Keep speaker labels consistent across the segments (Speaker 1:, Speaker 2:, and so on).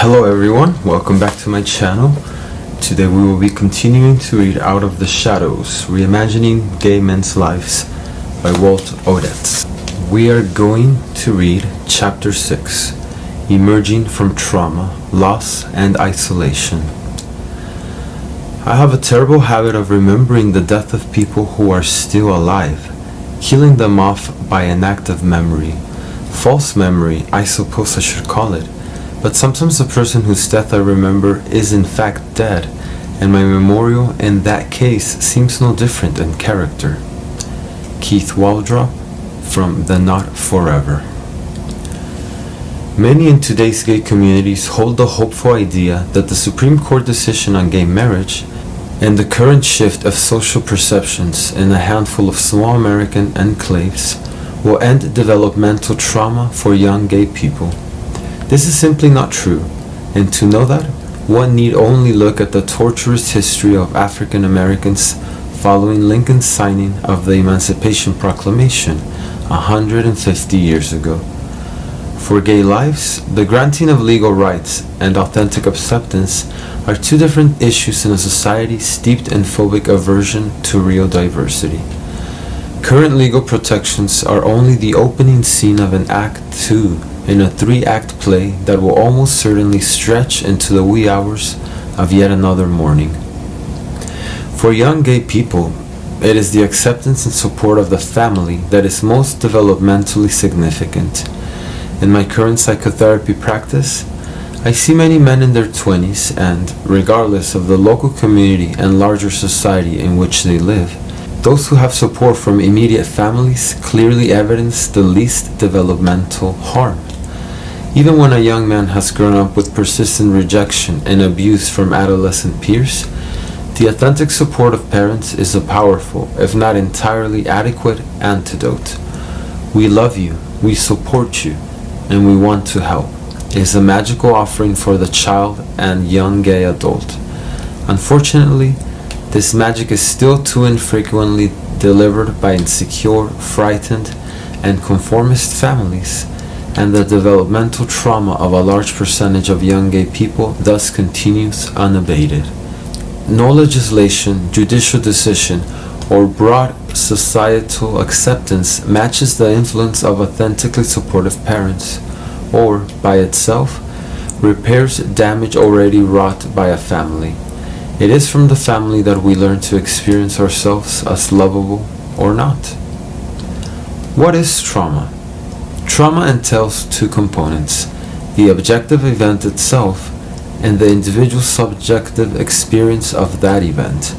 Speaker 1: Hello everyone, welcome back to my channel. Today we will be continuing to read Out of the Shadows, Reimagining Gay Men's Lives by Walt Odets. We are going to read Chapter 6, Emerging from Trauma, Loss and Isolation. I have a terrible habit of remembering the death of people who are still alive, killing them off by an act of memory. False memory, I suppose I should call it. But sometimes the person whose death I remember is in fact dead, and my memorial in that case seems no different in character. Keith Waldrop from The Not Forever. Many in today's gay communities hold the hopeful idea that the Supreme Court decision on gay marriage and the current shift of social perceptions in a handful of small American enclaves will end developmental trauma for young gay people. This is simply not true, and to know that, one need only look at the torturous history of African Americans following Lincoln's signing of the Emancipation Proclamation 150 years ago. For gay lives, the granting of legal rights and authentic acceptance are two different issues in a society steeped in phobic aversion to real diversity. Current legal protections are only the opening scene of an Act 2 in a 3-act play that will almost certainly stretch into the wee hours of yet another morning. For young gay people, it is the acceptance and support of the family that is most developmentally significant. In my current psychotherapy practice, I see many men in their 20s and, regardless of the local community and larger society in which they live, those who have support from immediate families clearly evidence the least developmental harm. Even when a young man has grown up with persistent rejection and abuse from adolescent peers, the authentic support of parents is a powerful, if not entirely adequate, antidote. "We love you, we support you, and we want to help" is a magical offering for the child and young gay adult. Unfortunately, this magic is still too infrequently delivered by insecure, frightened, and conformist families, and the developmental trauma of a large percentage of young gay people thus continues unabated. No legislation, judicial decision, or broad societal acceptance matches the influence of authentically supportive parents, or, by itself, repairs damage already wrought by a family. It is from the family that we learn to experience ourselves as lovable or not. What is trauma? Trauma entails two components: the objective event itself and the individual's subjective experience of that event.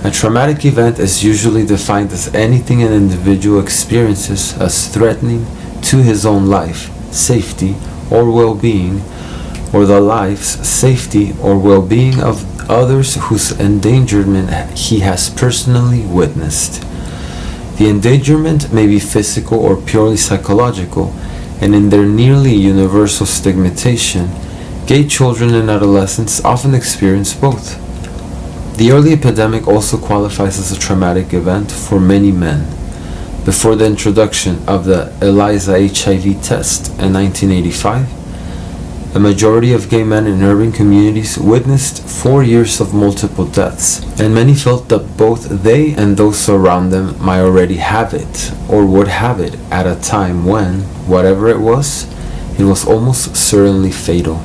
Speaker 1: A traumatic event is usually defined as anything an individual experiences as threatening to his own life, safety, or well-being, or the lives, safety, or well-being of others whose endangerment he has personally witnessed. The endangerment may be physical or purely psychological, and in their nearly universal stigmatization, gay children and adolescents often experience both. The early epidemic also qualifies as a traumatic event for many men. Before the introduction of the ELISA HIV test in 1985, a majority of gay men in urban communities witnessed 4 years of multiple deaths, and many felt that both they and those around them might already have it, or would have it, at a time when, whatever it was almost certainly fatal.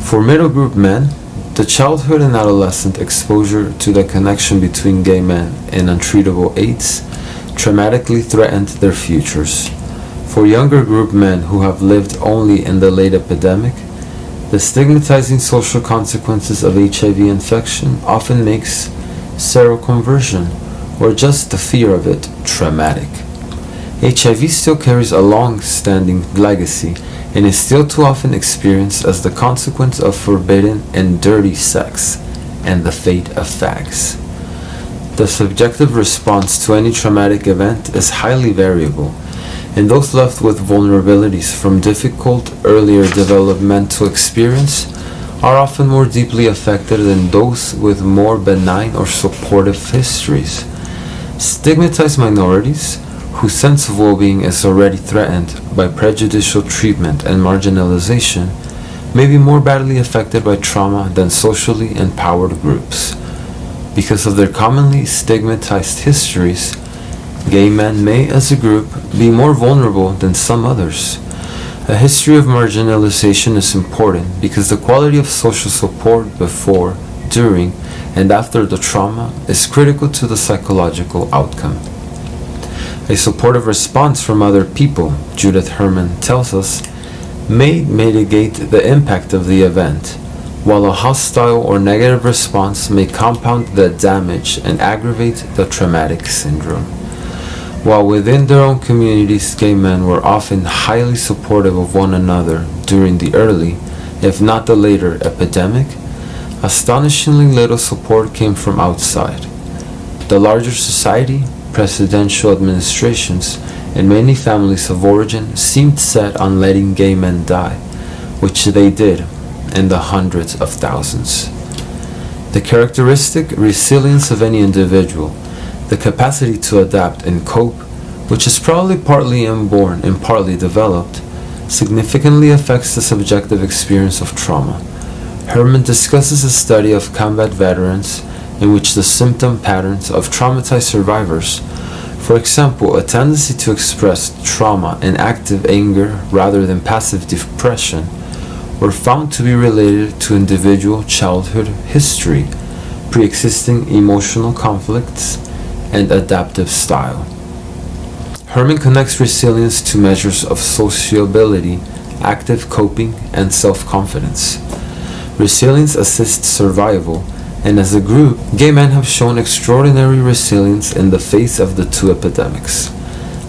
Speaker 1: For middle group men, the childhood and adolescent exposure to the connection between gay men and untreatable AIDS traumatically threatened their futures. For younger group men who have lived only in the late epidemic, the stigmatizing social consequences of HIV infection often makes seroconversion, or just the fear of it, traumatic. HIV still carries a long-standing legacy and is still too often experienced as the consequence of forbidden and dirty sex and the fate of fags. The subjective response to any traumatic event is highly variable, and those left with vulnerabilities from difficult earlier developmental experience are often more deeply affected than those with more benign or supportive histories. Stigmatized minorities, whose sense of well-being is already threatened by prejudicial treatment and marginalization, may be more badly affected by trauma than socially empowered groups. Because of their commonly stigmatized histories, gay men may, as a group, be more vulnerable than some others. A history of marginalization is important because the quality of social support before, during, and after the trauma is critical to the psychological outcome. A supportive response from other people, Judith Herman tells us, may mitigate the impact of the event, while a hostile or negative response may compound the damage and aggravate the traumatic syndrome. While within their own communities, gay men were often highly supportive of one another during the early, if not the later, epidemic, astonishingly little support came from outside. The larger society, presidential administrations, and many families of origin seemed set on letting gay men die, which they did, in the hundreds of thousands. The characteristic resilience of any individual, the capacity to adapt and cope, which is probably partly inborn and partly developed, significantly affects the subjective experience of trauma. Herman discusses a study of combat veterans in which the symptom patterns of traumatized survivors, for example, a tendency to express trauma in active anger rather than passive depression, were found to be related to individual childhood history, pre-existing emotional conflicts, and adaptive style. Herman connects resilience to measures of sociability, active coping, and self-confidence. Resilience assists survival, and as a group, gay men have shown extraordinary resilience in the face of the two epidemics.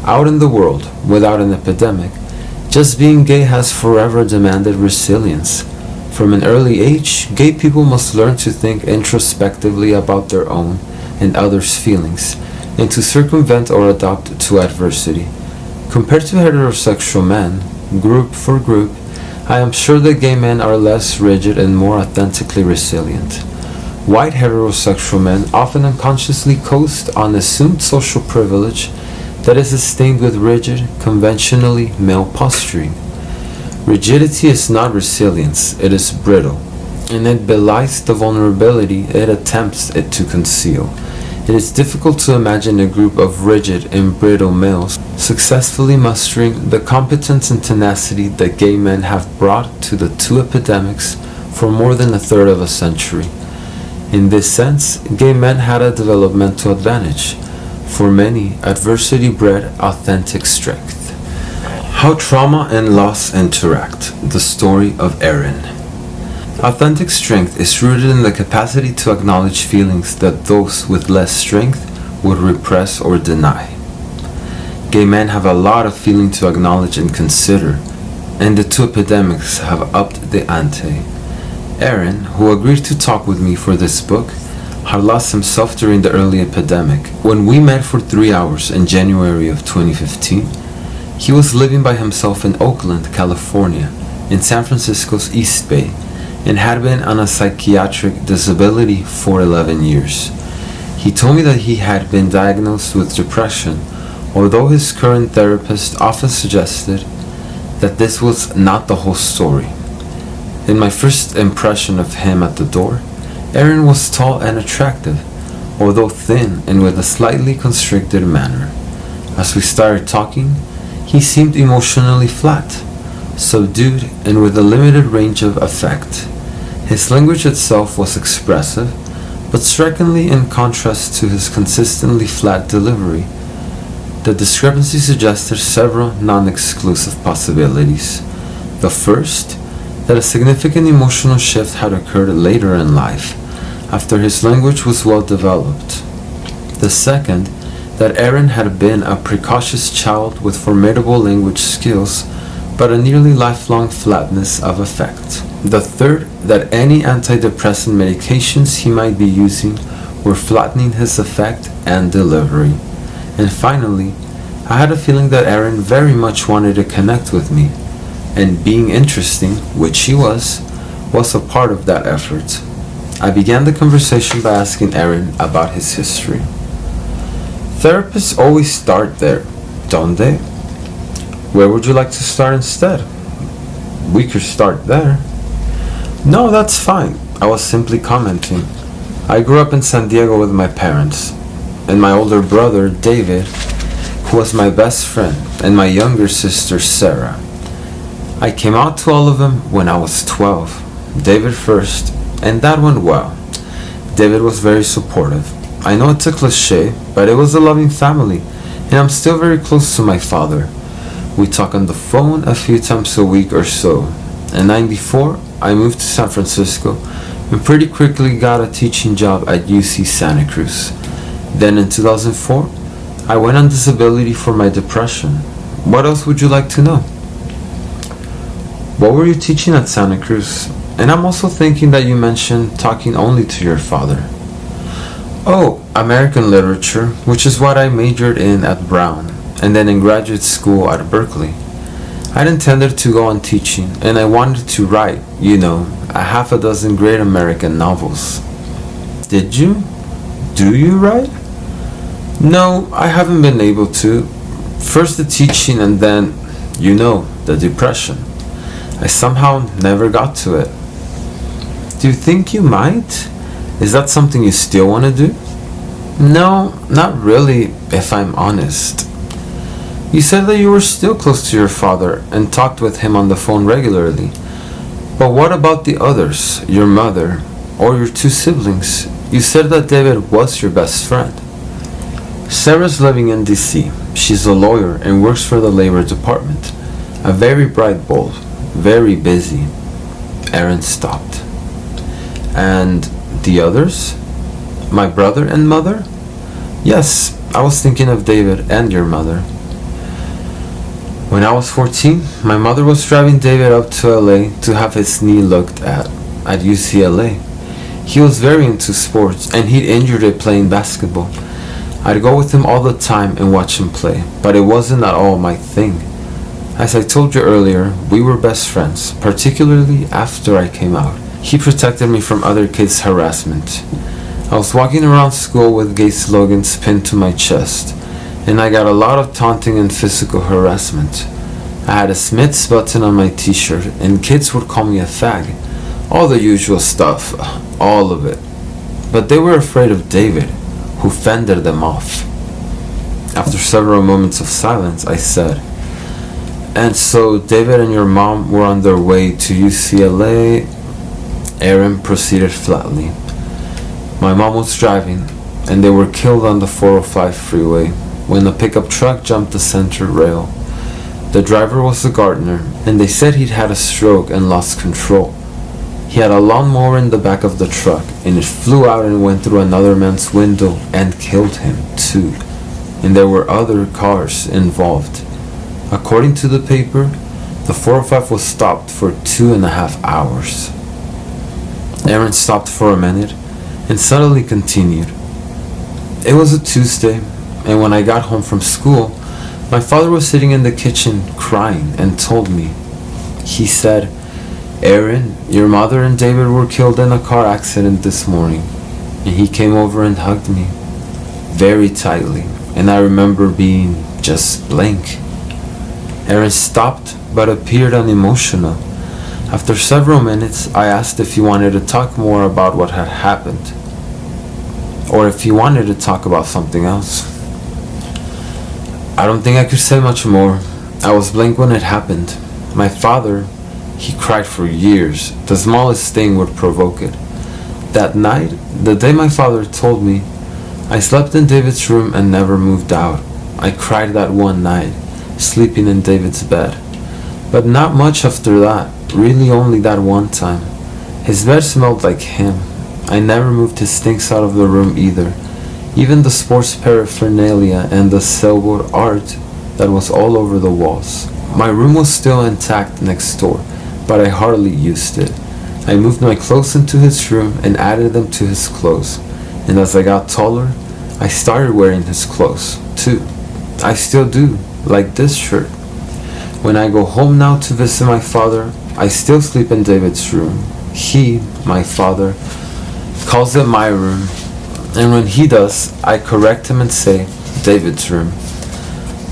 Speaker 1: Out in the world, without an epidemic, just being gay has forever demanded resilience. From an early age, gay people must learn to think introspectively about their own and others' feelings, and to circumvent or adapt to adversity. Compared to heterosexual men, group for group, I am sure that gay men are less rigid and more authentically resilient. White heterosexual men often unconsciously coast on assumed social privilege that is sustained with rigid, conventionally male posturing. Rigidity is not resilience, it is brittle, and it belies the vulnerability it attempts it to conceal. It is difficult to imagine a group of rigid and brittle males successfully mustering the competence and tenacity that gay men have brought to the two epidemics for more than a third of a century. In this sense, gay men had a developmental advantage. For many, adversity bred authentic strength. How trauma and loss interact. The story of Aaron. Authentic strength is rooted in the capacity to acknowledge feelings that those with less strength would repress or deny. Gay men have a lot of feeling to acknowledge and consider, and the two epidemics have upped the ante. Aaron, who agreed to talk with me for this book, had lost himself during the early epidemic. When we met for 3 hours in January of 2015, he was living by himself in Oakland, California, in San Francisco's East Bay, and had been on a psychiatric disability for 11 years. He told me that he had been diagnosed with depression, although his current therapist often suggested that this was not the whole story. In my first impression of him at the door, Aaron was tall and attractive, although thin and with a slightly constricted manner. As we started talking, he seemed emotionally flat, subdued, and with a limited range of affect. His language itself was expressive, but strikingly in contrast to his consistently flat delivery. The discrepancy suggested several non-exclusive possibilities. The first, that a significant emotional shift had occurred later in life, after his language was well developed. The second, that Aaron had been a precocious child with formidable language skills, but a nearly lifelong flatness of affect. The third, that any antidepressant medications he might be using were flattening his affect and delivery. And finally, I had a feeling that Aaron very much wanted to connect with me, and being interesting, which he was a part of that effort. I began the conversation by asking Aaron about his history. Therapists always start there, don't they? Where would you like to start instead? We could start there. No, that's fine. I was simply commenting. I grew up in San Diego with my parents, and my older brother, David, who was my best friend, and my younger sister, Sarah. I came out to all of them when I was 12. David first, and that went well. David was very supportive. I know it's a cliche, but it was a loving family, and I'm still very close to my father. We talk on the phone a few times a week or so. In '94, I moved to San Francisco and pretty quickly got a teaching job at UC Santa Cruz. Then in 2004, I went on disability for my depression. What else would you like to know? What were you teaching at Santa Cruz? And I'm also thinking that you mentioned talking only to your father. Oh, American literature, which is what I majored in at Brown, and then in graduate school at Berkeley. I'd intended to go on teaching, and I wanted to write, a half a dozen great American novels. Did you? Do you write? No, I haven't been able to. First the teaching and then, the depression. I somehow never got to it. Do you think you might? Is that something you still want to do? No, not really, if I'm honest. You said that you were still close to your father and talked with him on the phone regularly. But what about the others, your mother, or your two siblings? You said that David was your best friend. Sarah's living in DC. She's a lawyer and works for the Labor Department. A very bright bulb, very busy. Aaron stopped. And the others? My brother and mother? Yes, I was thinking of David and your mother. When I was 14, my mother was driving David up to LA to have his knee looked at UCLA. He was very into sports and he'd injured it playing basketball. I'd go with him all the time and watch him play, but it wasn't at all my thing. As I told you earlier, we were best friends, particularly after I came out. He protected me from other kids' harassment. I was walking around school with gay slogans pinned to my chest, and I got a lot of taunting and physical harassment. I had a Smith's button on my t-shirt, and kids would call me a fag. All the usual stuff, all of it. But they were afraid of David, who fended them off. After several moments of silence, I said, "And so David and your mom were on their way to UCLA?" Aaron proceeded flatly. My mom was driving, and they were killed on the 405 freeway when a pickup truck jumped the center rail. The driver was a gardener, and they said he'd had a stroke and lost control. He had a lawnmower in the back of the truck, and it flew out and went through another man's window and killed him, too. And there were other cars involved. According to the paper, the 405 was stopped for 2.5 hours. Aaron stopped for a minute and suddenly continued. It was a Tuesday, and when I got home from school, my father was sitting in the kitchen crying and told me. He said, "Aaron, your mother and David were killed in a car accident this morning." And he came over and hugged me very tightly, and I remember being just blank. Aaron stopped but appeared unemotional. After several minutes, I asked if he wanted to talk more about what had happened, or if he wanted to talk about something else. I don't think I could say much more. I was blank when it happened. My father, he cried for years. The smallest thing would provoke it. That night, the day my father told me, I slept in David's room and never moved out. I cried that one night, sleeping in David's bed. But not much after that, really only that one time. His bed smelled like him. I never moved his things out of the room either. Even the sports paraphernalia and the sailboat art that was all over the walls. My room was still intact next door, but I hardly used it. I moved my clothes into his room and added them to his clothes. And as I got taller, I started wearing his clothes, too. I still do, like this shirt. When I go home now to visit my father, I still sleep in David's room. He, my father, calls it my room. And when he does, I correct him and say, David's room.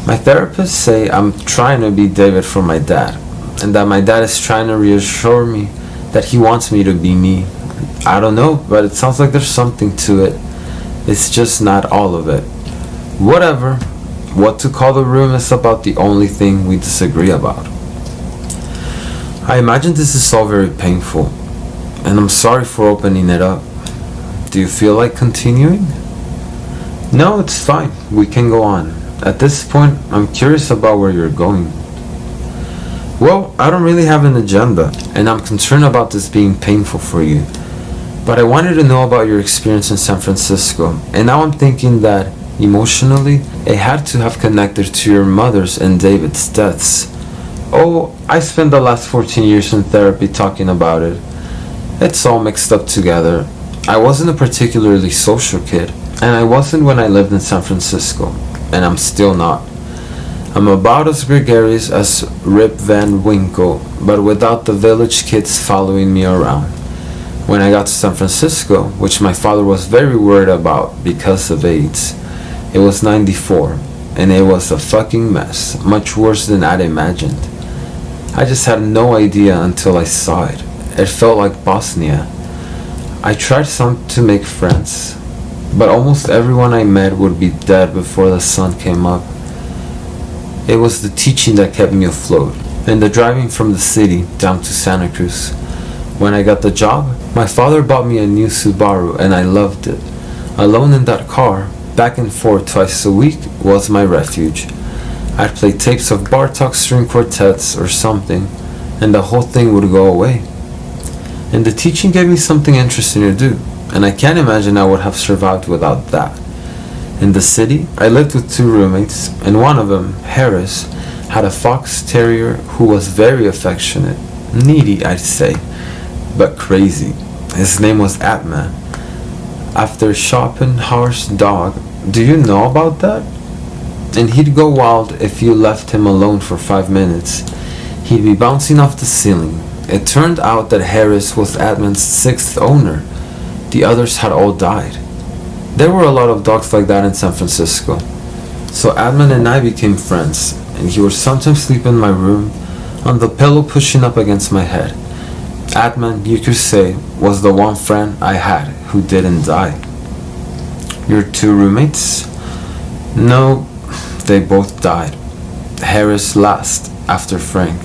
Speaker 1: My therapists say I'm trying to be David for my dad, and that my dad is trying to reassure me that he wants me to be me. I don't know, but it sounds like there's something to it. It's just not all of it. Whatever. What to call the room is about the only thing we disagree about. I imagine this is all very painful, and I'm sorry for opening it up. Do you feel like continuing? No, it's fine. We can go on. At this point, I'm curious about where you're going. Well, I don't really have an agenda, and I'm concerned about this being painful for you. But I wanted to know about your experience in San Francisco, and now I'm thinking that, emotionally, it had to have connected to your mother's and David's deaths. Oh, I spent the last 14 years in therapy talking about it. It's all mixed up together. I wasn't a particularly social kid, and I wasn't when I lived in San Francisco, and I'm still not. I'm about as gregarious as Rip Van Winkle, but without the village kids following me around. When I got to San Francisco, which my father was very worried about because of AIDS, it was '94, and it was a fucking mess, much worse than I'd imagined. I just had no idea until I saw it. It felt like Bosnia. I tried some to make friends, but almost everyone I met would be dead before the sun came up. It was the teaching that kept me afloat, and the driving from the city down to Santa Cruz. When I got the job, my father bought me a new Subaru, and I loved it. Alone in that car, back and forth twice a week, was my refuge. I'd play tapes of Bartok string quartets or something, and the whole thing would go away. And the teaching gave me something interesting to do, and I can't imagine I would have survived without that. In the city, I lived with 2 roommates, and one of them, Harris, had a fox terrier who was very affectionate. Needy, I'd say, but crazy. His name was Atman. After Schopenhauer's dog. Do you know about that? And he'd go wild if you left him alone for 5 minutes. He'd be bouncing off the ceiling. It turned out that Harris was Atman's 6th owner. The others had all died. There were a lot of dogs like that in San Francisco. So Atman and I became friends, and he would sometimes sleep in my room, on the pillow pushing up against my head. Atman, you could say, was the one friend I had who didn't die. Your 2 roommates? No, they both died. Harris last, after Frank.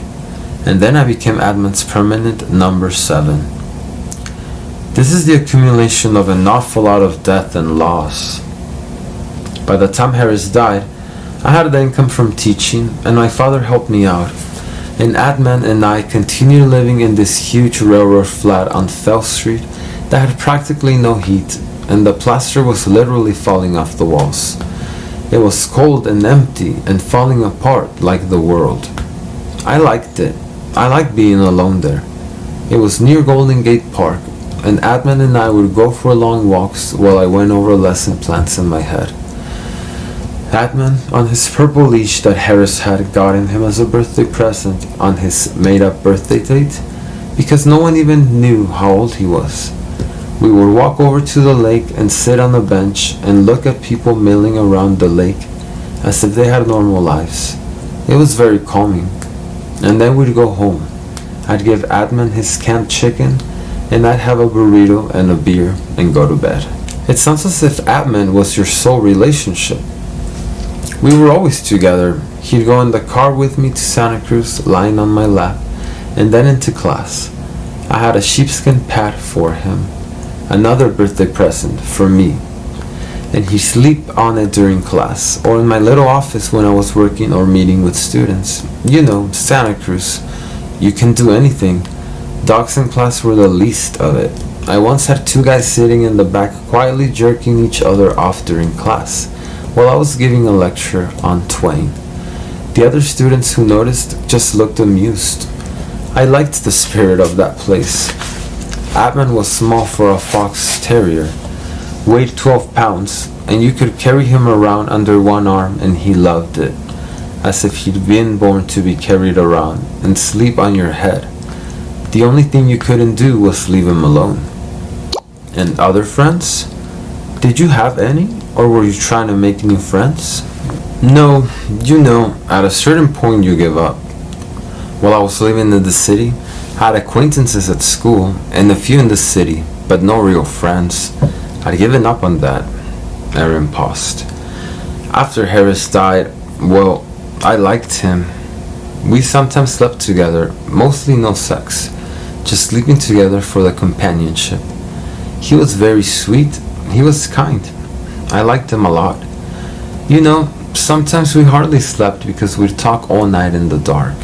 Speaker 1: And then I became Atman's permanent number 7. This is the accumulation of an awful lot of death and loss. By the time Harris died, I had the income from teaching, and my father helped me out. And Atman and I continued living in this huge railroad flat on Fell Street that had practically no heat, and the plaster was literally falling off the walls. It was cold and empty and falling apart like the world. I liked it. I liked being alone there. It was near Golden Gate Park, and Atman and I would go for long walks while I went over lesson plans in my head. Atman, on his purple leash that Harris had gotten him as a birthday present on his made-up birthday date, because no one even knew how old he was. We would walk over to the lake and sit on a bench and look at people milling around the lake as if they had normal lives. It was very calming. And then we'd go home. I'd give Atman his canned chicken, and I'd have a burrito and a beer and go to bed. It sounds as if Atman was your sole relationship. We were always together. He'd go in the car with me to Santa Cruz, lying on my lap, and then into class. I had a sheepskin pad for him, another birthday present for me, and he'd sleep on it during class, or in my little office when I was working or meeting with students. You know, Santa Cruz. You can do anything. Dogs in class were the least of it. I once had 2 guys sitting in the back quietly jerking each other off during class, while I was giving a lecture on Twain. The other students who noticed just looked amused. I liked the spirit of that place. Atman was small for a fox terrier, weighed 12 pounds, and you could carry him around under one arm and he loved it, as if he'd been born to be carried around and sleep on your head. The only thing you couldn't do was leave him alone. And other friends? Did you have any, or were you trying to make new friends? No, you know, at a certain point you give up. While I was living in the city, I had acquaintances at school and a few in the city, but no real friends. I'd given up on that. Aaron paused. After Harris died, well, I liked him. We sometimes slept together, mostly no sex, just sleeping together for the companionship. He was very sweet. He was kind. I liked him a lot. You know, sometimes we hardly slept because we'd talk all night in the dark.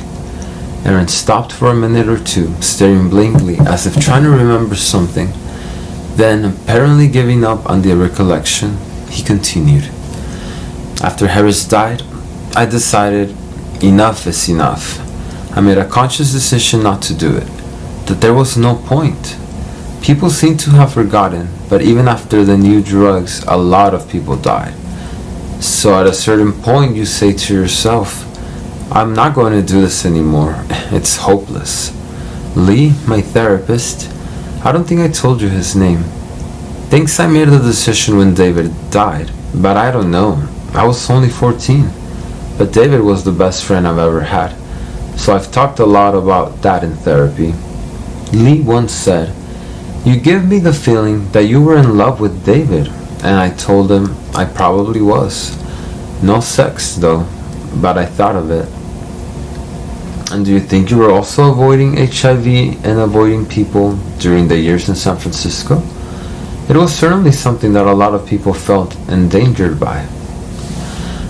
Speaker 1: Aaron stopped for a minute or two, staring blankly as if trying to remember something. Then, apparently giving up on the recollection, he continued. After Harris died, I decided enough is enough. I made a conscious decision not to do it, that there was no point. People seem to have forgotten, but even after the new drugs, a lot of people died. So at a certain point you say to yourself, I'm not going to do this anymore. It's hopeless. Lee, my therapist, I don't think I told you his name, thinks I made the decision when David died, but I don't know. I was only 14. But David was the best friend I've ever had, so I've talked a lot about that in therapy. Lee once said, you give me the feeling that you were in love with David, and I told him I probably was. No sex though, but I thought of it. And do you think you were also avoiding HIV and avoiding people during the years in San Francisco? It was certainly something that a lot of people felt endangered by.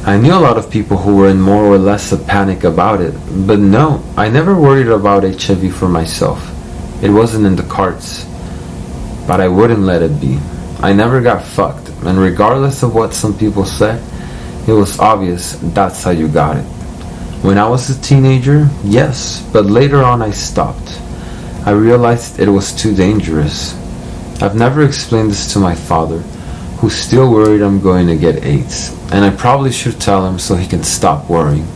Speaker 1: I knew a lot of people who were in more or less a panic about it, but no, I never worried about HIV for myself. It wasn't in the cards. But I wouldn't let it be. I never got fucked, and regardless of what some people said, it was obvious that's how you got it. When I was a teenager, yes, but later on I stopped. I realized it was too dangerous. I've never explained this to my father, who's still worried I'm going to get AIDS, and I probably should tell him so he can stop worrying.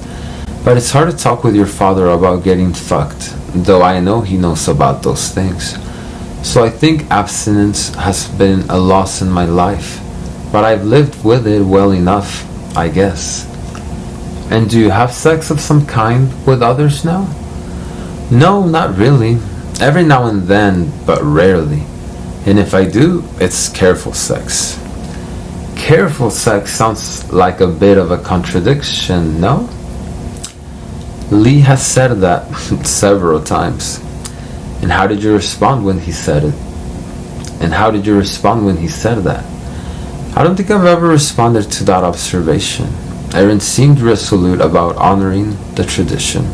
Speaker 1: But it's hard to talk with your father about getting fucked, though I know he knows about those things. So I think abstinence has been a loss in my life, but I've lived with it well enough, I guess. And do you have sex of some kind with others now? No, not really. Every now and then, but rarely. And if I do, it's careful sex. Careful sex sounds like a bit of a contradiction, no? Lee has said that several times. And how did you respond when he said it? And how did you respond when he said that? I don't think I've ever responded to that observation. Aaron seemed resolute about honoring the tradition.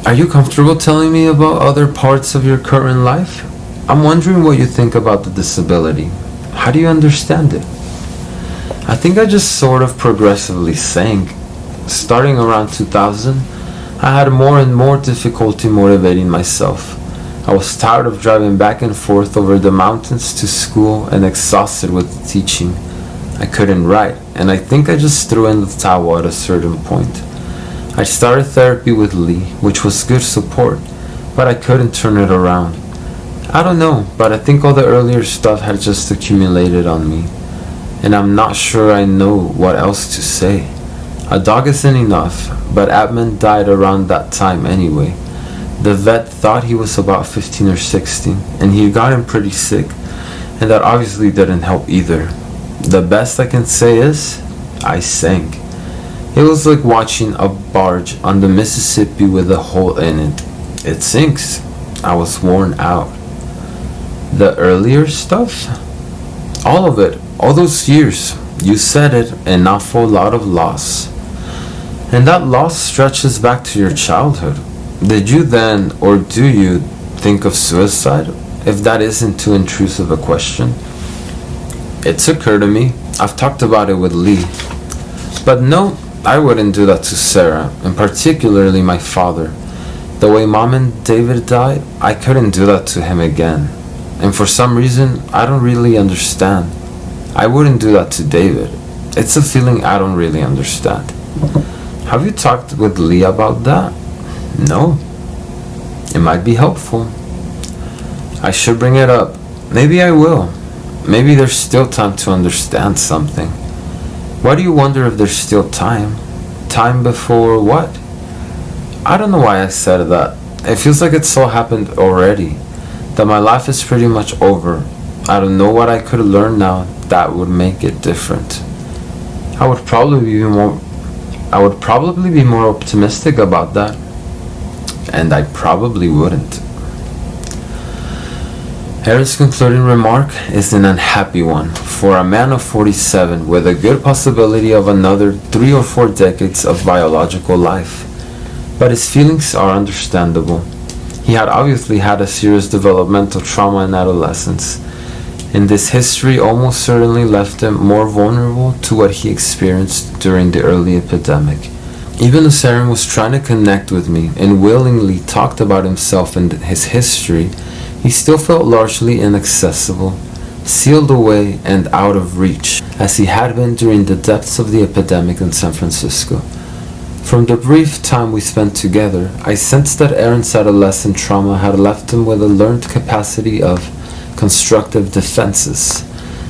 Speaker 1: Are you comfortable telling me about other parts of your current life? I'm wondering what you think about the disability. How do you understand it? I think I just sort of progressively sank. Starting around 2000, I had more and more difficulty motivating myself. I was tired of driving back and forth over the mountains to school and exhausted with the teaching. I couldn't write, and I think I just threw in the towel at a certain point. I started therapy with Lee, which was good support, but I couldn't turn it around. I don't know, but I think all the earlier stuff had just accumulated on me, and I'm not sure I know what else to say. A dog isn't enough, but Abman died around that time anyway. The vet thought he was about 15 or 16, and he had gotten pretty sick, and that obviously didn't help either. The best I can say is, I sank. It was like watching a barge on the Mississippi with a hole in it. It sinks. I was worn out. The earlier stuff? All of it. All those years. You said it, an awful lot of loss. And that loss stretches back to your childhood. Did you then, or do you, think of suicide? If that isn't too intrusive a question. It's occurred to me. I've talked about it with Lee. But no, I wouldn't do that to Sarah, and particularly my father. The way Mom and David died, I couldn't do that to him again. And for some reason, I don't really understand. I wouldn't do that to David. It's a feeling I don't really understand. Have you talked with Lee about that? No. It might be helpful. I should bring it up. Maybe I will. Maybe there's still time to understand something. Why do you wonder if there's still time? Time before what? I don't know why I said that. It feels like it's all happened already, that my life is pretty much over. I don't know what I could learn now that would make it different. I would probably be more optimistic about that, and I probably wouldn't. Aaron's concluding remark is an unhappy one for a man of 47 with a good possibility of another 3 or 4 decades of biological life. But his feelings are understandable. He had obviously had a serious developmental trauma in adolescence, and this history almost certainly left him more vulnerable to what he experienced during the early epidemic. Even as Aaron was trying to connect with me and willingly talked about himself and his history, he still felt largely inaccessible, sealed away and out of reach, as he had been during the depths of the epidemic in San Francisco. From the brief time we spent together, I sensed that Aaron's adolescent trauma had left him with a learned capacity of constructive defenses,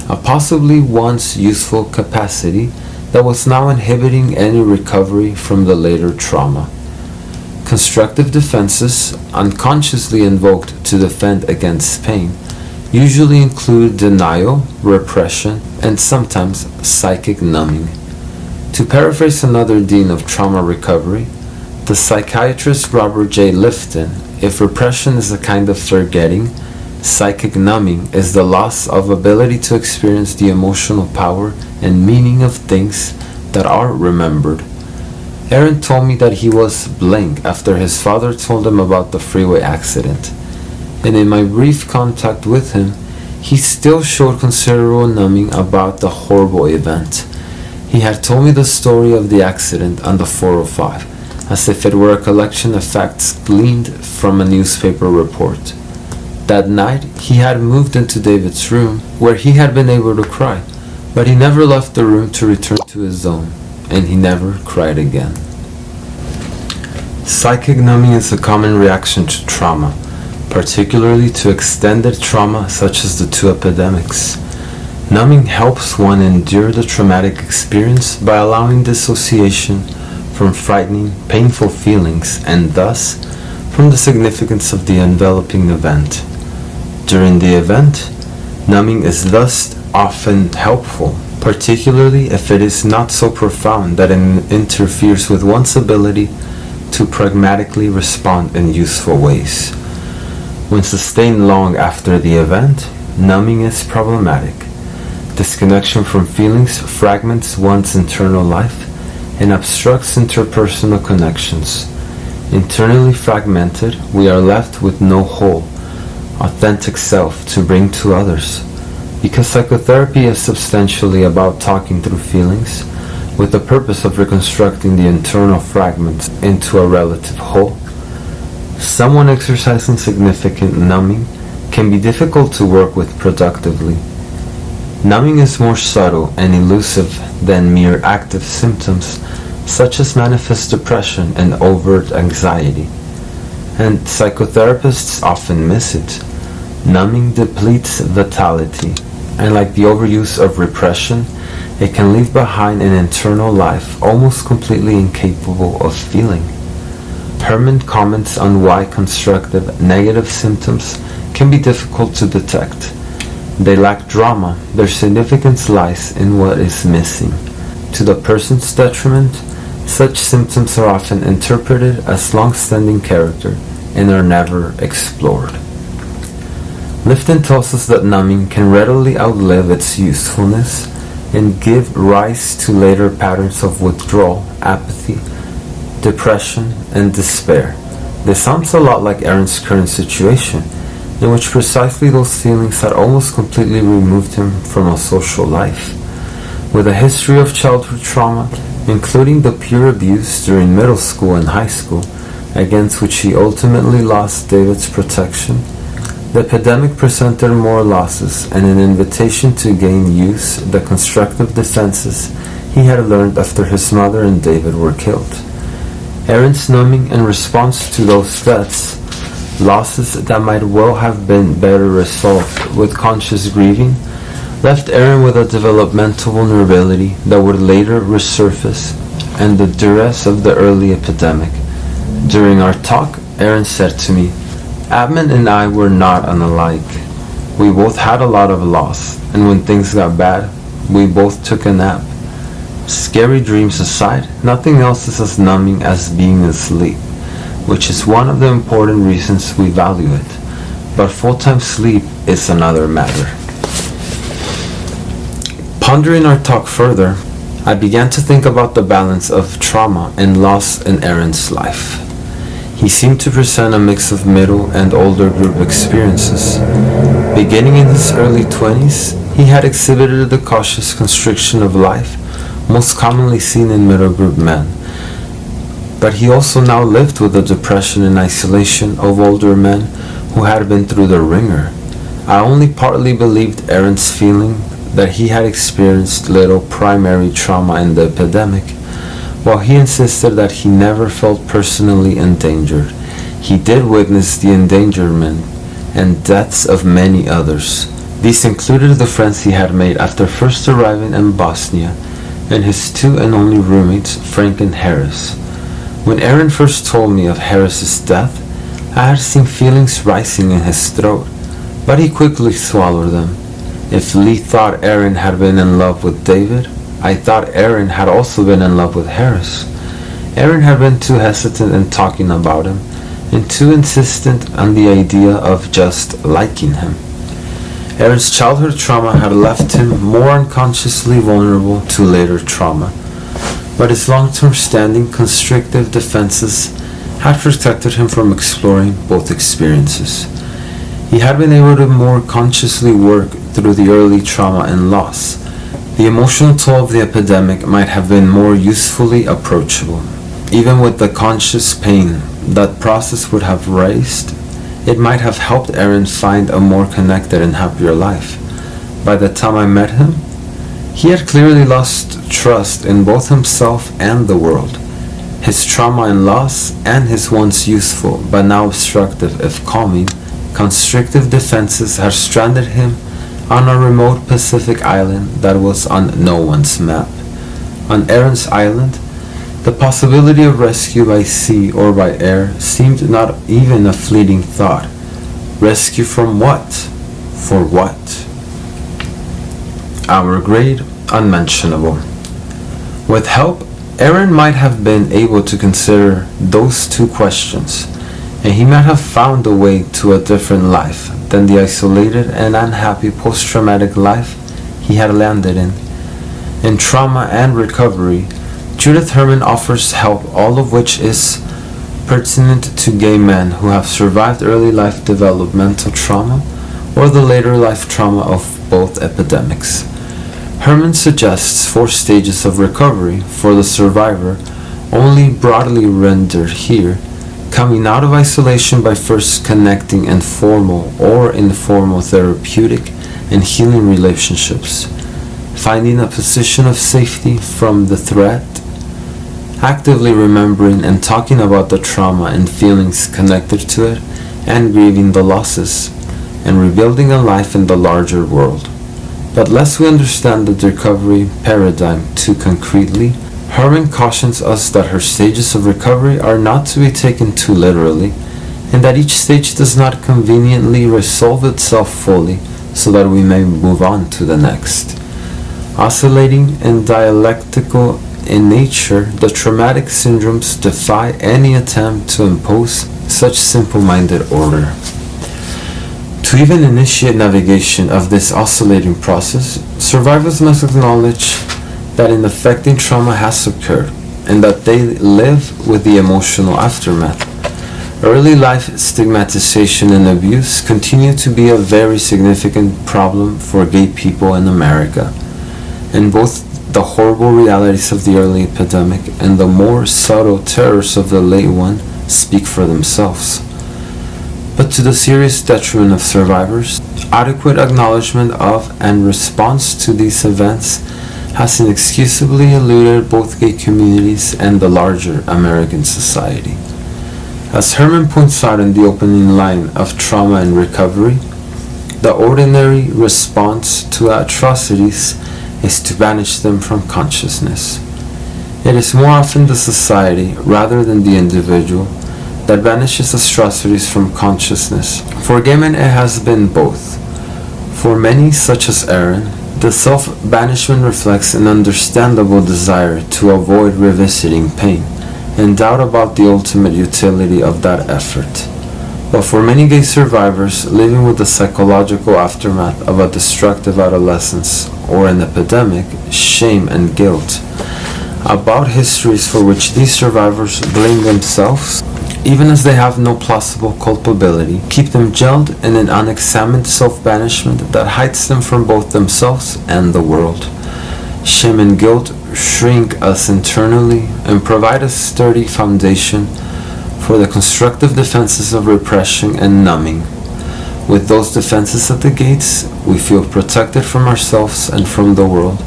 Speaker 1: a possibly once useful capacity that was now inhibiting any recovery from the later trauma. Constructive defenses, unconsciously invoked to defend against pain, usually include denial, repression, and sometimes psychic numbing. To paraphrase another dean of trauma recovery, the psychiatrist Robert J. Lifton, if repression is a kind of forgetting, psychic numbing is the loss of ability to experience the emotional power and meaning of things that are remembered. Aaron told me that he was blank after his father told him about the freeway accident, and in my brief contact with him, he still showed considerable numbing about the horrible event. He had told me the story of the accident on the 405, as if it were a collection of facts gleaned from a newspaper report. That night, he had moved into David's room, where he had been able to cry, but he never left the room to return to his own, and he never cried again. Psychic numbing is a common reaction to trauma, particularly to extended trauma such as the 2 epidemics. Numbing helps one endure the traumatic experience by allowing dissociation from frightening, painful feelings and thus from the significance of the enveloping event. During the event, numbing is thus often helpful, particularly if it is not so profound that it interferes with one's ability to pragmatically respond in useful ways. When sustained long after the event, numbing is problematic. Disconnection from feelings fragments one's internal life and obstructs interpersonal connections. Internally fragmented, we are left with no whole, authentic self to bring to others. Because psychotherapy is substantially about talking through feelings, with the purpose of reconstructing the internal fragments into a relative whole, someone exercising significant numbing can be difficult to work with productively. Numbing is more subtle and elusive than mere active symptoms such as manifest depression and overt anxiety, and psychotherapists often miss it. Numbing depletes vitality, and like the overuse of repression, it can leave behind an internal life almost completely incapable of feeling. Herman comments on why constructive negative symptoms can be difficult to detect. They lack drama, their significance lies in what is missing. To the person's detriment, such symptoms are often interpreted as long-standing character and are never explored. Lifton tells us that numbing can readily outlive its usefulness and give rise to later patterns of withdrawal, apathy, depression, and despair. This sounds a lot like Aaron's current situation, in which precisely those feelings had almost completely removed him from a social life. With a history of childhood trauma, including the peer abuse during middle school and high school, against which he ultimately lost David's protection, the epidemic presented more losses and an invitation to gain use the constructive defenses he had learned after his mother and David were killed. Aaron's numbing in response to those deaths, losses that might well have been better resolved with conscious grieving, left Aaron with a developmental vulnerability that would later resurface and the duress of the early epidemic. During our talk, Aaron said to me, "Admin and I were not unlike. We both had a lot of loss, and when things got bad, we both took a nap. Scary dreams aside, nothing else is as numbing as being asleep, which is one of the important reasons we value it. But full-time sleep is another matter." Pondering our talk further, I began to think about the balance of trauma and loss in Aaron's life. He seemed to present a mix of middle and older group experiences. Beginning in his early 20s, he had exhibited the cautious constriction of life most commonly seen in middle group men. But he also now lived with the depression and isolation of older men who had been through the ringer. I only partly believed Aaron's feeling that he had experienced little primary trauma in the epidemic, while he insisted that he never felt personally endangered. He did witness the endangerment and deaths of many others. These included the friends he had made after first arriving in Bosnia and his two and only roommates, Frank and Harris. When Aaron first told me of Harris's death, I had seen feelings rising in his throat, but he quickly swallowed them. If Lee thought Aaron had been in love with David, I thought Aaron had also been in love with Harris. Aaron had been too hesitant in talking about him, and too insistent on the idea of just liking him. Aaron's childhood trauma had left him more unconsciously vulnerable to later trauma, but his long-term standing constrictive defenses had protected him from exploring both experiences. He had been able to more consciously work through the early trauma and loss. The emotional toll of the epidemic might have been more usefully approachable. Even with the conscious pain that process would have raised, it might have helped Aaron find a more connected and happier life. By the time I met him, he had clearly lost trust in both himself and the world. His trauma and loss, and his once useful but now obstructive, if calming, constrictive defenses had stranded him on a remote Pacific island that was on no one's map. On Aaron's island, the possibility of rescue by sea or by air seemed not even a fleeting thought. Rescue from what? For what? Our grade, unmentionable. With help, Aaron might have been able to consider those two questions, and he might have found a way to a different life than the isolated and unhappy post-traumatic life he had landed in. In trauma and recovery, Judith Herman offers help, all of which is pertinent to gay men who have survived early life developmental trauma or the later life trauma of both epidemics. Herman suggests 4 stages of recovery for the survivor, only broadly rendered here: coming out of isolation by first connecting in formal or informal therapeutic and healing relationships, finding a position of safety from the threat, actively remembering and talking about the trauma and feelings connected to it, and grieving the losses, and rebuilding a life in the larger world. But lest we understand the recovery paradigm too concretely, Herman cautions us that her stages of recovery are not to be taken too literally, and that each stage does not conveniently resolve itself fully so that we may move on to the next. Oscillating and dialectical in nature, the traumatic syndromes defy any attempt to impose such simple-minded order. To even initiate navigation of this oscillating process, survivors must acknowledge that an affecting trauma has occurred, and that they live with the emotional aftermath. Early life stigmatization and abuse continue to be a very significant problem for gay people in America, and both the horrible realities of the early epidemic and the more subtle terrors of the late one speak for themselves. But to the serious detriment of survivors, adequate acknowledgement of and response to these events has inexcusably eluded both gay communities and the larger American society. As Herman points out in the opening line of Trauma and Recovery, the ordinary response to atrocities is to banish them from consciousness. It is more often the society, rather than the individual, that banishes atrocities from consciousness. For gay men it has been both. For many, such as Aaron, the self-banishment reflects an understandable desire to avoid revisiting pain, and doubt about the ultimate utility of that effort. But for many gay survivors living with the psychological aftermath of a destructive adolescence or an epidemic, shame and guilt about histories for which these survivors blame themselves, even as they have no plausible culpability, keep them gelled in an unexamined self-banishment that hides them from both themselves and the world. Shame and guilt shrink us internally and provide a sturdy foundation for the constructive defenses of repression and numbing. With those defenses at the gates, we feel protected from ourselves and from the world,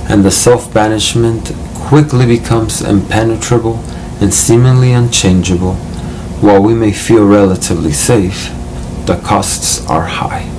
Speaker 1: and the self-banishment quickly becomes impenetrable and seemingly unchangeable. While we may feel relatively safe, the costs are high.